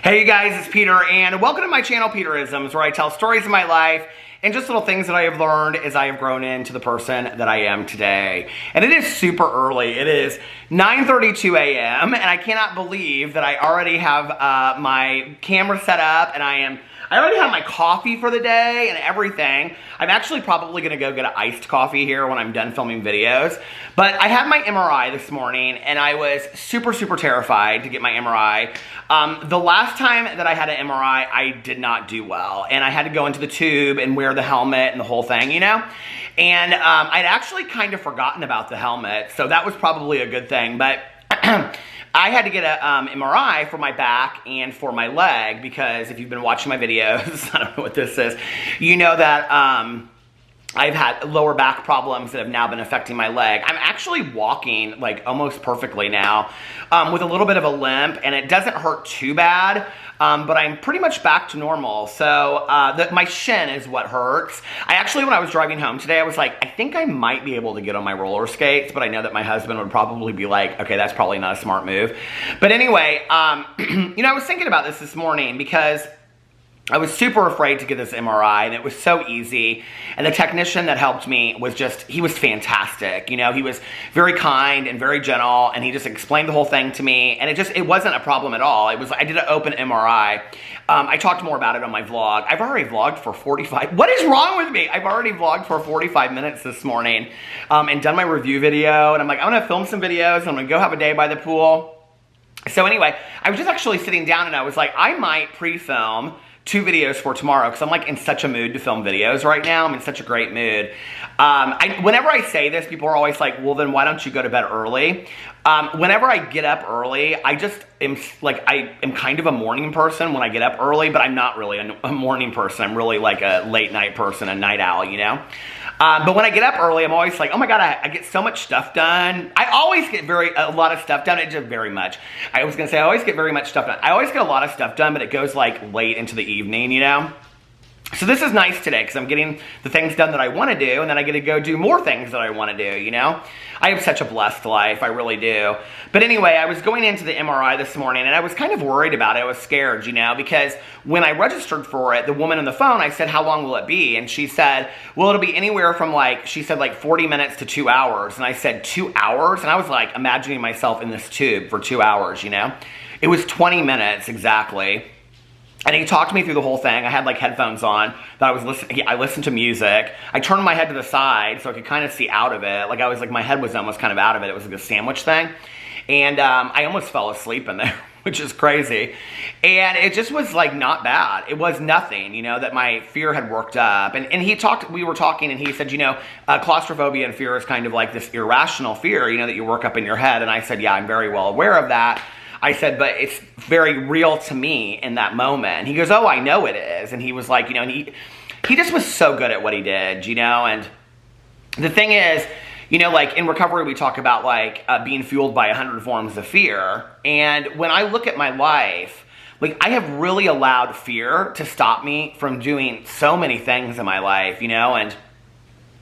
Hey you guys, it's Peter, and welcome to my channel, Peterisms, where I tell stories of my life and just little things that I have learned as I have grown into the person that I am today. And it is super early. It is 9:32 a.m., and I cannot believe that I already have my camera set up, and I already have my coffee for the day and everything. I'm actually probably gonna go get an iced coffee here when I'm done filming videos. But I had my MRI this morning, and I was super terrified to get my MRI. The last time that I had an MRI, I did not do well. And I had to go into the tube and wear the helmet and the whole thing, you know? And I'd actually kind of forgotten about the helmet, so that was probably a good thing. But I had to get an MRI for my back and for my leg because if you've been watching my videos, I don't know what this is, you know that I've had lower back problems that have now been affecting my leg. I'm actually walking like almost perfectly now with a little bit of a limp, and it doesn't hurt too bad, but I'm pretty much back to normal. So my shin is what hurts. I actually, when I was driving home today, I was like, I think I might be able to get on my roller skates, but I know that my husband would probably be like, okay, that's probably not a smart move. But anyway, you know, I was thinking about this morning because I was super afraid to get this MRI, and it was so easy. And the technician that helped me was he was fantastic. You know, he was very kind and very gentle, and he just explained the whole thing to me. And it wasn't a problem at all. I did an open MRI. I talked more about it on my vlog. I've already vlogged for 45, what is wrong with me? I've already vlogged for 45 minutes this morning and done my review video. And I'm like, I'm gonna film some videos. I'm gonna go have a day by the pool. So anyway, I was just actually sitting down, and I was like, I might pre-film 2 videos for tomorrow because I'm like in such a mood to film videos right now. I'm in such a great mood. Whenever I say this, people are always like, well, then why don't you go to bed early? Whenever I get up early, I just am like, I am kind of a morning person when I get up early, but I'm not really a morning person. I'm really like a late night person, a night owl, you know? But when I get up early, I'm always like, oh my God, I get so much stuff done. I always get a lot of stuff done. It just very much. I was gonna say I always get very much stuff done. I always get a lot of stuff done, but it goes like late into the evening, you know? So this is nice today because I'm getting the things done that I want to do, and then I get to go do more things that I want to do, you know? I have such a blessed life, I really do. But anyway, I was going into the MRI this morning, and I was kind of worried about it. I was scared, you know, because when I registered for it, the woman on the phone, I said, how long will it be? And she said, well, it'll be anywhere from she said 40 minutes to 2 hours. And I said, 2 hours? And I was like imagining myself in this tube for 2 hours, you know? It was 20 minutes exactly. And he talked me through the whole thing. I had headphones on that I was listening. I listened to music. I turned my head to the side so I could kind of see out of it. My head was almost kind of out of it. It was like a sandwich thing. And I almost fell asleep in there, which is crazy. And it just was not bad. It was nothing, you know, that my fear had worked up. And we were talking, and he said, you know, claustrophobia and fear is kind of like this irrational fear, you know, that you work up in your head. And I said, yeah, I'm very well aware of that. I said, but it's very real to me in that moment. And he goes, oh, I know it is. And he was like, you know, and he just was so good at what he did, you know. And the thing is, you know, in recovery, we talk about being fueled by 100 forms of fear. And when I look at my life, I have really allowed fear to stop me from doing so many things in my life, you know. And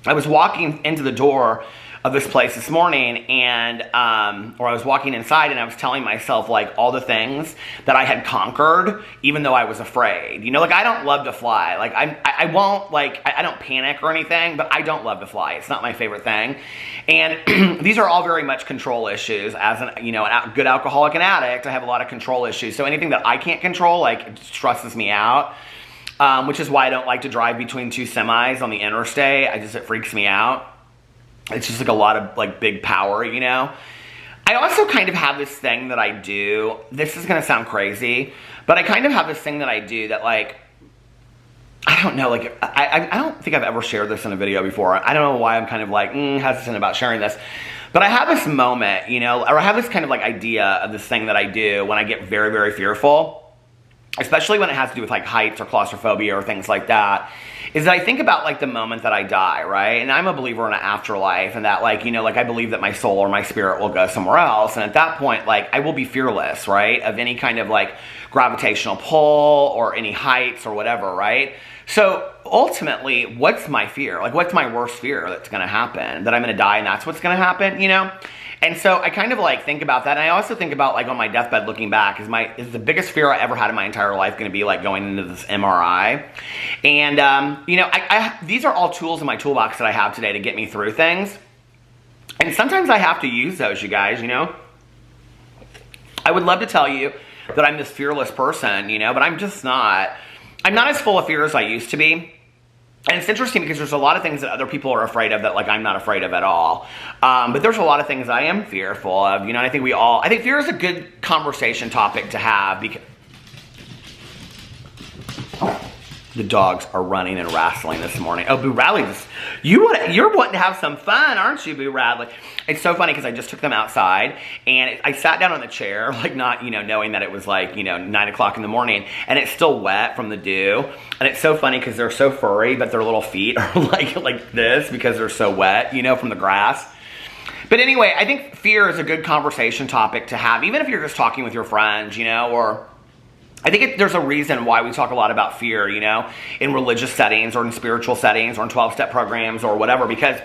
I was walking into the door of this place this morning, and or I was walking inside, and I was telling myself all the things that I had conquered, even though I was afraid. You know, I don't love to fly. I won't I don't panic or anything, but I don't love to fly. It's not my favorite thing. And these are all very much control issues. As a good alcoholic and addict, I have a lot of control issues. So anything that I can't control, it stresses me out. Which is why I don't like to drive between 2 semis on the interstate. It freaks me out. It's just a lot of big power, you know? I also kind of have this thing that I do. This is going to sound crazy, but I kind of have this thing that I do that I don't know, I don't think I've ever shared this in a video before. I don't know why I'm kind of hesitant about sharing this. But I have this moment, you know, or I have this kind of idea of this thing that I do when I get very fearful, especially when it has to do with heights or claustrophobia or things like that, is that I think about the moment that I die, right? And I'm a believer in an afterlife, and that you know, I believe that my soul or my spirit will go somewhere else. And at that point, I will be fearless, right? Of any kind of gravitational pull or any heights or whatever, right? So ultimately, what's my fear? What's my worst fear that's going to happen? That I'm going to die and that's what's going to happen, you know? And so I kind of like think about that. And I also think about like on my deathbed looking back, is the biggest fear I ever had in my entire life going to be like going into this MRI? And, you know, these are all tools in my toolbox that I have today to get me through things. And sometimes I have to use those, you guys, you know. I would love to tell you that I'm this fearless person, you know, but I'm just not. I'm not as full of fear as I used to be. And it's interesting because there's a lot of things that other people are afraid of that like I'm not afraid of at all. But there's a lot of things I am fearful of, you know, and I think fear is a good conversation topic to have because the dogs are running and wrestling this morning. Oh, Boo Radley, you're wanting to have some fun, aren't you, Boo Radley? It's so funny because I just took them outside and I sat down on the chair, like not, you know, knowing that it was like, you know, 9 o'clock in the morning and it's still wet from the dew. And it's so funny because they're so furry, but their little feet are like this because they're so wet, you know, from the grass. But anyway, I think fear is a good conversation topic to have, even if you're just talking with your friends, you know, or I think there's a reason why we talk a lot about fear, you know, in religious settings or in spiritual settings or in 12-step programs or whatever, because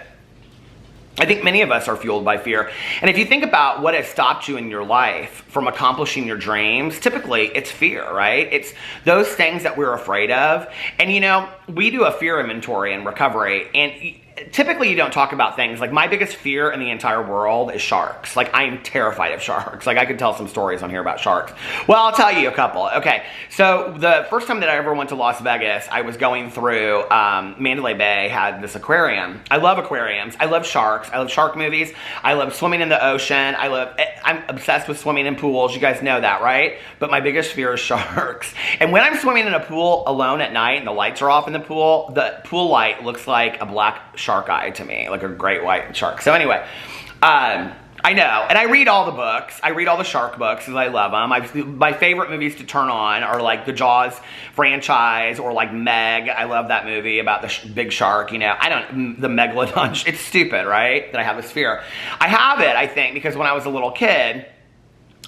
I think many of us are fueled by fear. And if you think about what has stopped you in your life from accomplishing your dreams, typically it's fear, right? It's those things that we're afraid of. And, you know, we do a fear inventory in recovery, and typically you don't talk about things like my biggest fear in the entire world is sharks. Like I'm terrified of sharks. Like I could tell some stories on here about sharks. Well, I'll tell you a couple. Okay, so the first time that I ever went to Las Vegas, I was going through Mandalay Bay had this aquarium. I love aquariums. I love sharks. I love shark movies. I love swimming in the ocean. I'm obsessed with swimming in pools. You guys know that, right? But my biggest fear is sharks. And when I'm swimming in a pool alone at night and the lights are off in the pool light looks like a black shark eye to me, like a great white shark. So anyway, I know, and I read all the books. I read all the shark books because I love them. My favorite movies to turn on are like the Jaws franchise or like Meg. I love that movie about the big shark, you know. The Megalodon, it's stupid, right? That I have this fear. I have it, I think, because when I was a little kid,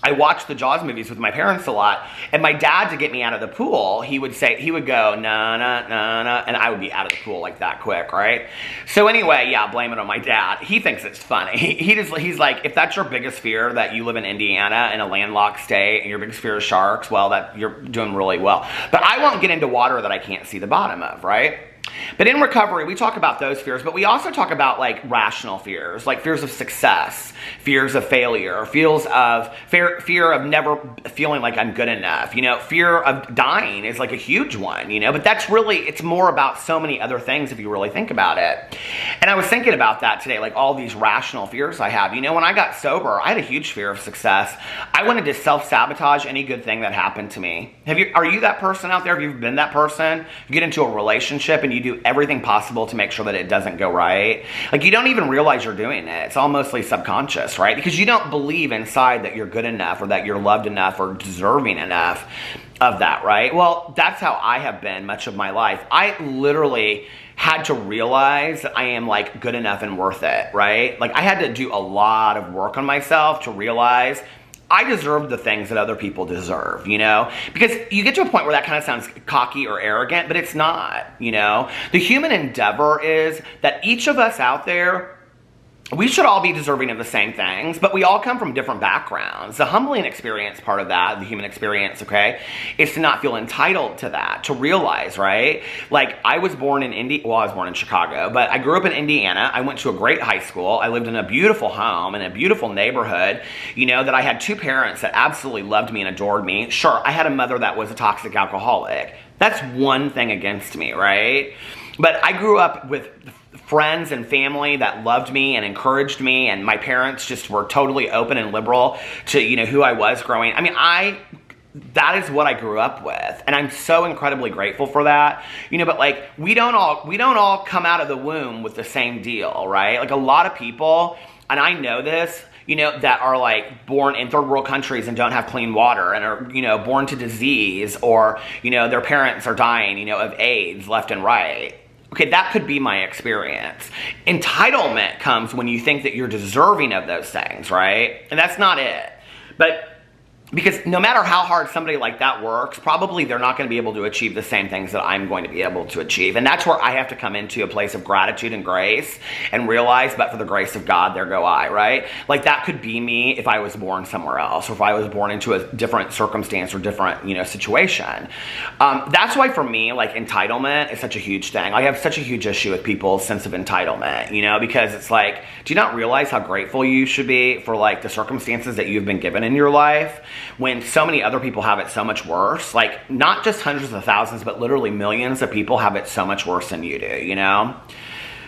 I watched the Jaws movies with my parents a lot, and my dad, to get me out of the pool, he would go, nah, nah, nah, nah, and I would be out of the pool like that quick, right? So anyway, yeah, blame it on my dad. He thinks it's funny. He's like, if that's your biggest fear, that you live in Indiana in a landlocked state, and your biggest fear is sharks, well, you're doing really well. But I won't get into water that I can't see the bottom of, right? But in recovery, we talk about those fears, but we also talk about like rational fears, like fears of success, fears of failure, fear of never feeling like I'm good enough, you know, fear of dying is like a huge one, you know, but it's more about so many other things if you really think about it. And I was thinking about that today, like all these rational fears I have. You know, when I got sober, I had a huge fear of success. I wanted to self-sabotage any good thing that happened to me. Are you that person out there? Have you been that person? You get into a relationship and you do everything possible to make sure that it doesn't go right. Like you don't even realize you're doing it. It's all mostly subconscious, right? Because you don't believe inside that you're good enough or that you're loved enough or deserving enough of that, right? Well, that's how I have been much of my life. I literally had to realize that I am like good enough and worth it, right? Like I had to do a lot of work on myself to realize I deserve the things that other people deserve, you know? Because you get to a point where that kind of sounds cocky or arrogant, but it's not, you know? The human endeavor is that each of us out there, we should all be deserving of the same things, but we all come from different backgrounds. The humbling experience part of that, the human experience, okay, is to not feel entitled to that, to realize, right? Like, I was born in Chicago, but I grew up in Indiana. I went to a great high school. I lived in a beautiful home in a beautiful neighborhood, you know, that I had two parents that absolutely loved me and adored me. Sure, I had a mother that was a toxic alcoholic. That's one thing against me, right? But I grew up with friends and family that loved me and encouraged me, and my parents just were totally open and liberal to, you know, who I was growing. I mean, that is what I grew up with, and I'm so incredibly grateful for that. You know, but like we don't all come out of the womb with the same deal, right? Like a lot of people, and I know this, you know, that are like born in third world countries and don't have clean water and are, you know, born to disease, or, you know, their parents are dying, you know, of AIDS left and right. Okay, that could be my experience. Entitlement comes when you think that you're deserving of those things, right? And that's not it. But Because no matter how hard somebody like that works, probably they're not going to be able to achieve the same things that I'm going to be able to achieve. And that's where I have to come into a place of gratitude and grace and realize, but for the grace of God, there go I, right? Like that could be me if I was born somewhere else, or if I was born into a different circumstance or different, situation. That's why for me, like entitlement is such a huge thing. I have such a huge issue with people's sense of entitlement, because it's like, do you not realize how grateful you should be for like the circumstances that you've been given in your life? When so many other people have it so much worse, like not just hundreds of thousands, but literally millions of people have it so much worse than you do,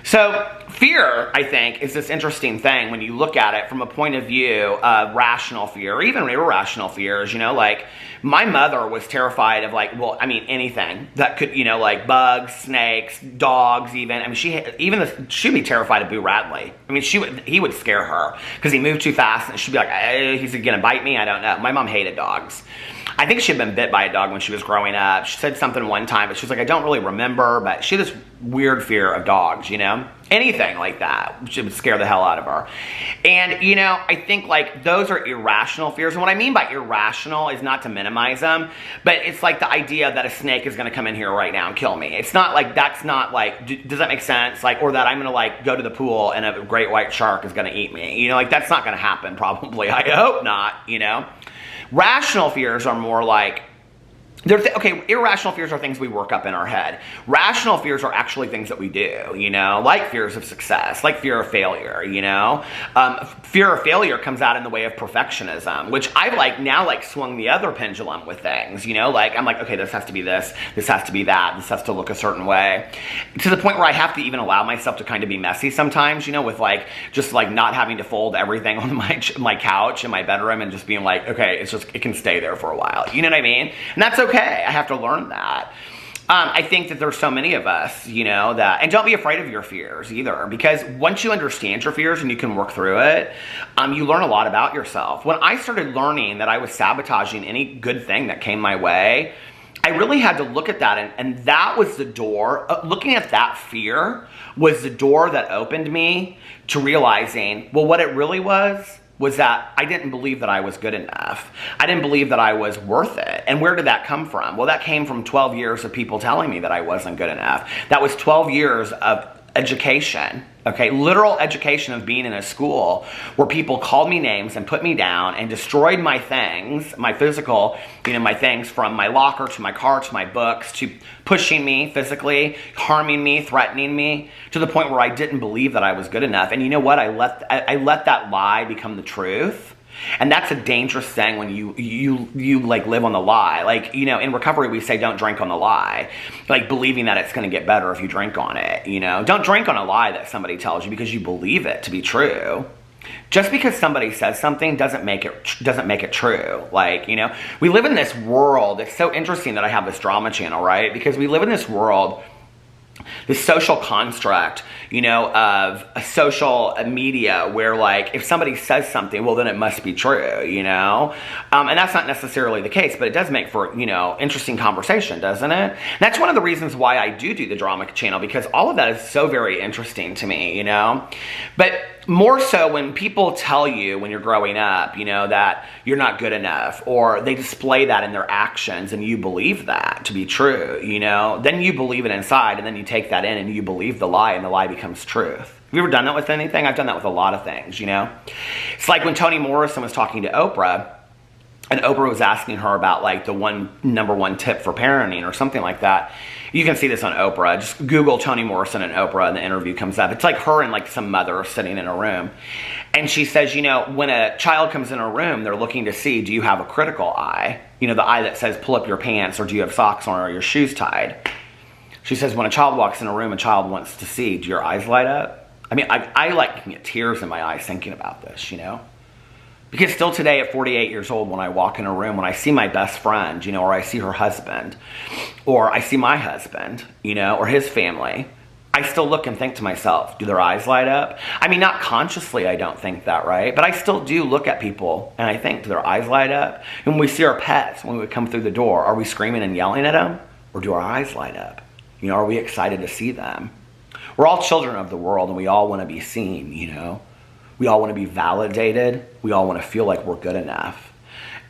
So fear, I think, is this interesting thing when you look at it from a point of view of rational fear, or even irrational fears, like my mother was terrified of anything that could, like bugs, snakes, dogs even. She'd be terrified of Boo Radley. He would scare her because he moved too fast and she'd be like, he's gonna bite me? I don't know. My mom hated dogs. I think she had been bit by a dog when she was growing up. She said something one time, but she was like, I don't really remember, but she had this weird fear of dogs, Anything like that, which would scare the hell out of her. And, I think like those are irrational fears. And what I mean by irrational is not to minimize them, but it's like the idea that a snake is going to come in here right now and kill me. It's not like, that's not like, does that make sense? Like, or that I'm going to like go to the pool and a great white shark is going to eat me. That's not going to happen probably. I hope not, Rational fears are more like, irrational fears are things we work up in our head. Rational fears are actually things that we do, like fears of success, like fear of failure, Fear of failure comes out in the way of perfectionism, which I've now swung the other pendulum with things, I'm like, okay, this has to be this has to be that, this has to look a certain way, to the point where I have to even allow myself to kind of be messy sometimes, with just not having to fold everything on my couch in my bedroom and just being like, okay, it can stay there for a while, you know what I mean? And that's okay. I have to learn that. I think that there's so many of us, that, and don't be afraid of your fears either, because once you understand your fears and you can work through it, you learn a lot about yourself. When I started learning that I was sabotaging any good thing that came my way, I really had to look at that, and that was the door. Looking at that fear was the door that opened me to realizing, well, what it really was that I didn't believe that I was good enough. I didn't believe that I was worth it. And where did that come from? Well, that came from 12 years of people telling me that I wasn't good enough. That was 12 years of education, okay, literal education of being in a school where people called me names and put me down and destroyed my things, my physical, my things, from my locker to my car to my books, to pushing me physically, harming me, threatening me, to the point where I didn't believe that I was good enough. And you know what? I let that lie become the truth. And that's a dangerous thing when you live on the lie. In recovery we say don't drink on the lie. Believing that it's going to get better if you drink on it, Don't drink on a lie that somebody tells you because you believe it to be true. Just because somebody says something doesn't make it true. We live in this world. It's so interesting that I have this drama channel, right? Because we live in this world, this social construct, of a social media where if somebody says something, well, then it must be true, and that's not necessarily the case, but it does make for, interesting conversation, doesn't it? And that's one of the reasons why I do the drama channel, because all of that is so very interesting to me, but more so when people tell you when you're growing up, that you're not good enough, or they display that in their actions and you believe that to be true, then you believe it inside, and then you take that in and you believe the lie, and the lie becomes truth. Have you ever done that with anything? I've done that with a lot of things, It's like when Toni Morrison was talking to Oprah, and Oprah was asking her about the number one tip for parenting or something like that. You can see this on Oprah. Just Google Toni Morrison and Oprah and the interview comes up. It's like her and some mother sitting in a room. And she says, when a child comes in a room, they're looking to see, do you have a critical eye? The eye that says pull up your pants, or do you have socks on, or your shoes tied? She says, when a child walks in a room, a child wants to see, do your eyes light up? I can get tears in my eyes thinking about this, Because still today at 48 years old, when I walk in a room, when I see my best friend, or I see her husband, or I see my husband, or his family, I still look and think to myself, do their eyes light up? Not consciously, I don't think that, right? But I still do look at people and I think, do their eyes light up? And when we see our pets, when we come through the door, are we screaming and yelling at them? Or do our eyes light up? Are we excited to see them? We're all children of the world, and we all want to be seen, We all want to be validated. We all want to feel like we're good enough.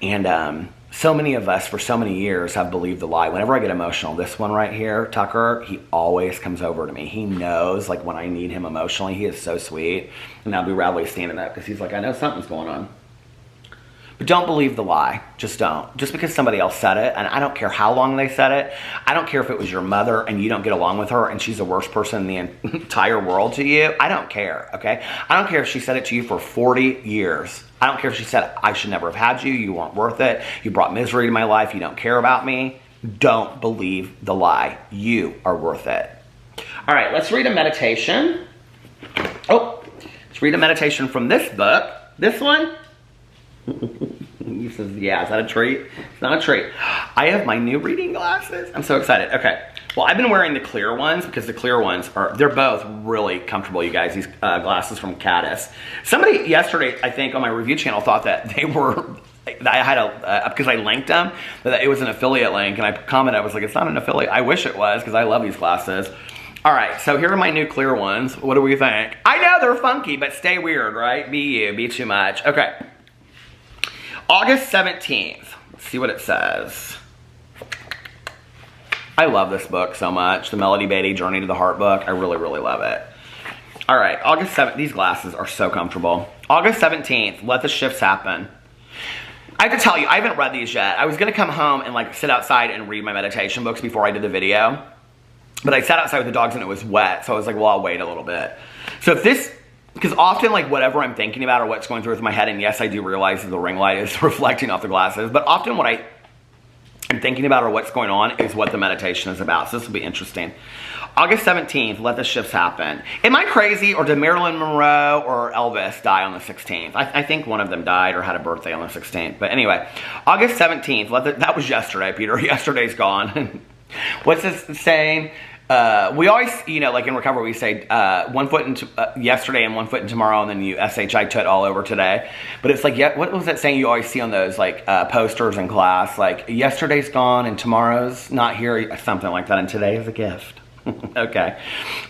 And so many of us for so many years have believed the lie. Whenever I get emotional, this one right here, Tucker, he always comes over to me. He knows like when I need him emotionally. He is so sweet. And I'll be Radley standing up because he's like, I know something's going on. But don't believe the lie. Just don't. Just because somebody else said it, and I don't care how long they said it. I don't care if it was your mother and you don't get along with her and she's the worst person in the entire world to you. I don't care, okay? I don't care if she said it to you for 40 years. I don't care if she said, I should never have had you. You weren't worth it. You brought misery to my life. You don't care about me. Don't believe the lie. You are worth it. All right, let's read a meditation. Let's read a meditation from this book. This one. He says, yeah, is that a treat? It's not a treat. I have my new reading glasses. I'm so excited. Okay. Well, I've been wearing the clear ones because the clear ones they're both really comfortable, you guys. These glasses from Caddis. Somebody yesterday, I think, on my review channel thought that they were, I had because I linked them, that it was an affiliate link. And I commented, I was like, it's not an affiliate. I wish it was because I love these glasses. All right, so here are my new clear ones. What do we think? I know they're funky, but stay weird, right? Be you, be too much. Okay. August 17th. Let's see what it says. I love this book so much. The Melody Beatty Journey to the Heart book. I really, really love it. All right, August 7th. These glasses are so comfortable. August 17th. Let the shifts happen. I have to tell you, I haven't read these yet. I was going to come home and like sit outside and read my meditation books before I did the video. But I sat outside with the dogs and it was wet. So I was like, well, I'll wait a little bit. So if this... Because often, like, whatever I'm thinking about or what's going through with my head, and yes, I do realize that the ring light is reflecting off the glasses, but often what I'm thinking about or what's going on is what the meditation is about. So this will be interesting. August 17th, let the shifts happen. Am I crazy, or did Marilyn Monroe or Elvis die on the 16th? I think one of them died or had a birthday on the 16th. But anyway, August 17th, that was yesterday, Peter. Yesterday's gone. What's this saying? We always, you know, like in recovery, we say 1 foot into yesterday and 1 foot in tomorrow, and then you shit all over today. But it's like, what was that saying you always see on those like posters in class? Like, yesterday's gone and tomorrow's not here, something like that, and today is a gift. Okay.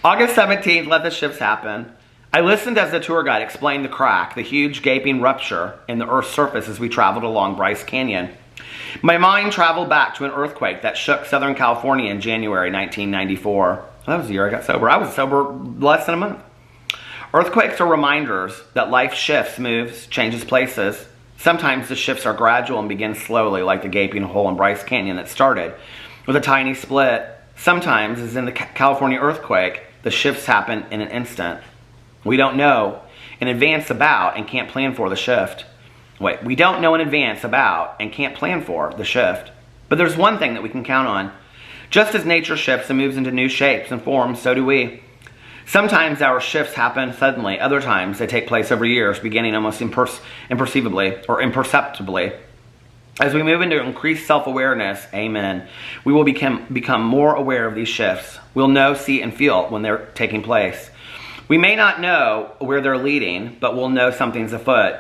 August 17th, let the shifts happen. I listened as the tour guide explained the crack, the huge gaping rupture in the Earth's surface as we traveled along Bryce Canyon. My mind traveled back to an earthquake that shook Southern California in January 1994. That was the year I got sober. I was sober less than a month. Earthquakes are reminders that life shifts, moves, changes places. Sometimes the shifts are gradual and begin slowly, like the gaping hole in Bryce Canyon that started with a tiny split. Sometimes, as in the California earthquake, the shifts happen in an instant. We don't know in advance about and can't plan for the shift. We don't know in advance about and can't plan for the shift. But there's one thing that we can count on. Just as nature shifts and moves into new shapes and forms, so do we. Sometimes our shifts happen suddenly. Other times they take place over years, beginning almost imperceptibly. As we move into increased self-awareness, amen, we will become more aware of these shifts. We'll know, see, and feel when they're taking place. We may not know where they're leading, but we'll know something's afoot.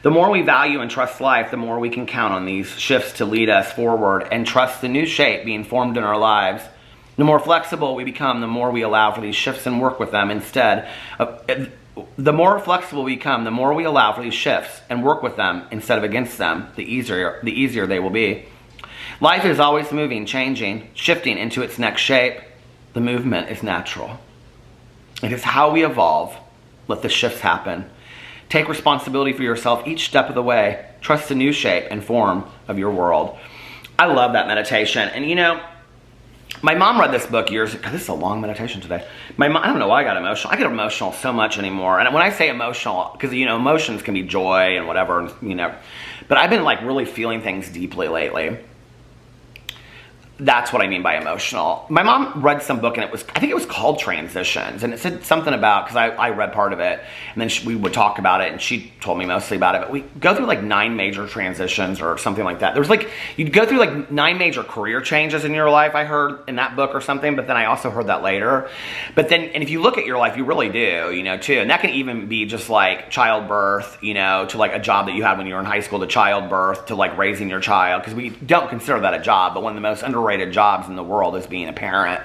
The more we value and trust life, the more we can count on these shifts to lead us forward and trust the new shape being formed in our lives. The more flexible we become, the more we allow for these shifts and work with them instead. The more flexible we become, the more we allow for these shifts and work with them instead of against them, the easier they will be. Life is always moving, changing, shifting into its next shape. The movement is natural. It is how we evolve. Let the shifts happen. Take responsibility for yourself each step of the way. Trust the new shape and form of your world. I love that meditation. And you know, my mom read this book years ago. This is a long meditation today. My mom, I don't know why I got emotional. I get emotional so much anymore. And when I say emotional, because you know, emotions can be joy and whatever, you know. But I've been like really feeling things deeply lately. That's what I mean by emotional. My mom read some book and I think it was called Transitions, and it said something about, because I read part of it, and then we would talk about it, and she told me mostly about it, but we go through like 9 major transitions or something like that. There was like, you'd go through like 9 major career changes in your life, I heard in that book or something, but then I also heard that later. But then, and if you look at your life, you really do, you know, too, and that can even be just like childbirth, you know, to like a job that you had when you were in high school, to childbirth, to like raising your child, because we don't consider that a job, but one of the most underrated underrated jobs in the world is being a parent.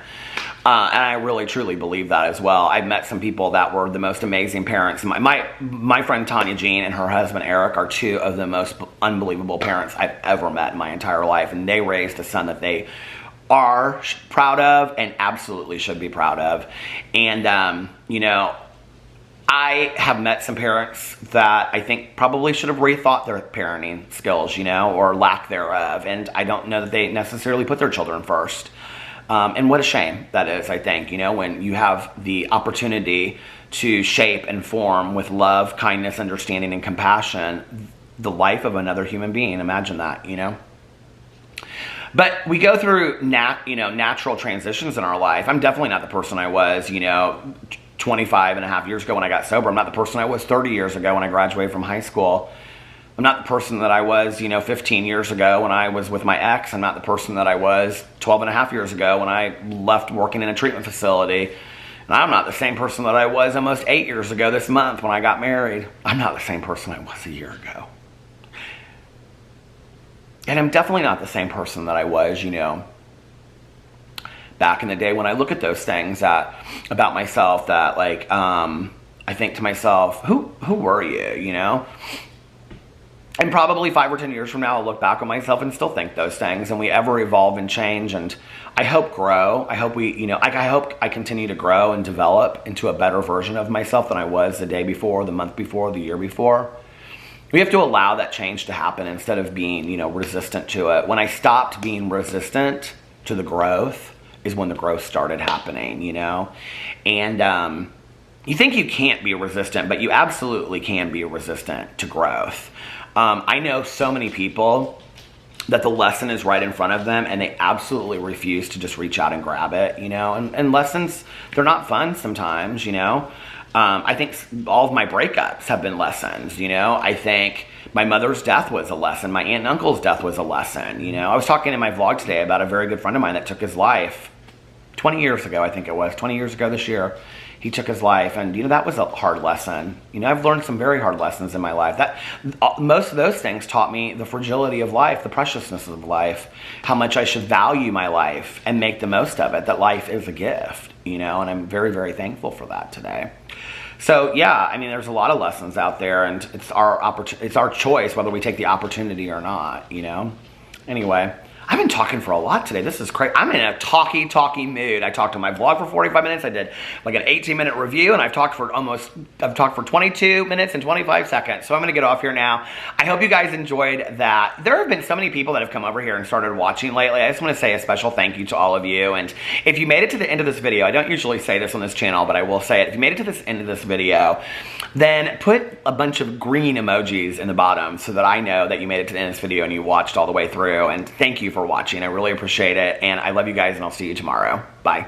And I really truly believe that as well. I've met some people that were the most amazing parents. My friend Tanya Jean and her husband Eric are two of the most unbelievable parents I've ever met in my entire life. And they raised a son that they are proud of and absolutely should be proud of. And, you know, I have met some parents that I think probably should have rethought their parenting skills, you know, or lack thereof. And I don't know that they necessarily put their children first. And what a shame that is, I think, you know, when you have the opportunity to shape and form with love, kindness, understanding, and compassion the life of another human being. Imagine that, you know. But we go through natural transitions in our life. I'm definitely not the person I was, you know, 25 and a half years ago when I got sober. I'm not the person I was 30 years ago when I graduated from high school. I'm not the person that I was, you know, 15 years ago when I was with my ex. I'm not the person that I was 12 and a half years ago when I left working in a treatment facility. And I'm not the same person that I was almost 8 years ago this month when I got married. I'm not the same person I was a year ago. And I'm definitely not the same person that I was, you know, back in the day when I look at those things about myself that, like, I think to myself, who were you, you know? And probably 5 or 10 years from now, I'll look back on myself and still think those things. And we ever evolve and change, and I hope grow. I hope we, you know, I hope I continue to grow and develop into a better version of myself than I was the day before, the month before, the year before. We have to allow that change to happen instead of being, you know, resistant to it. When I stopped being resistant to the growth is when the growth started happening, you know? And you think you can't be resistant, but you absolutely can be resistant to growth. I know so many people that the lesson is right in front of them and they absolutely refuse to just reach out and grab it, you know? And lessons, they're not fun sometimes, you know? I think all of my breakups have been lessons, you know? I think my mother's death was a lesson. My aunt and uncle's death was a lesson, you know? I was talking in my vlog today about a very good friend of mine that took his life 20 years ago, I think it was. 20 years ago this year, he took his life. And, you know, that was a hard lesson. You know, I've learned some very hard lessons in my life. Most of those things taught me the fragility of life, the preciousness of life, how much I should value my life and make the most of it, that life is a gift, you know, and I'm very, very thankful for that today. So, yeah, I mean, there's a lot of lessons out there, and it's our choice whether we take the opportunity or not, you know. Anyway, I've been talking for a lot today. This is crazy. I'm in a talky mood. I talked on my vlog for 45 minutes. I did like an 18-minute review, and I've talked for 22 minutes and 25 seconds. So I'm gonna get off here now. I hope you guys enjoyed that. There have been so many people that have come over here and started watching lately. I just wanna say a special thank you to all of you. And if you made it to the end of this video, I don't usually say this on this channel, but I will say it. If you made it to this end of this video, then put a bunch of green emojis in the bottom so that I know that you made it to the end of this video and you watched all the way through. And thank you for watching. I really appreciate it. And I love you guys, and I'll see you tomorrow. Bye.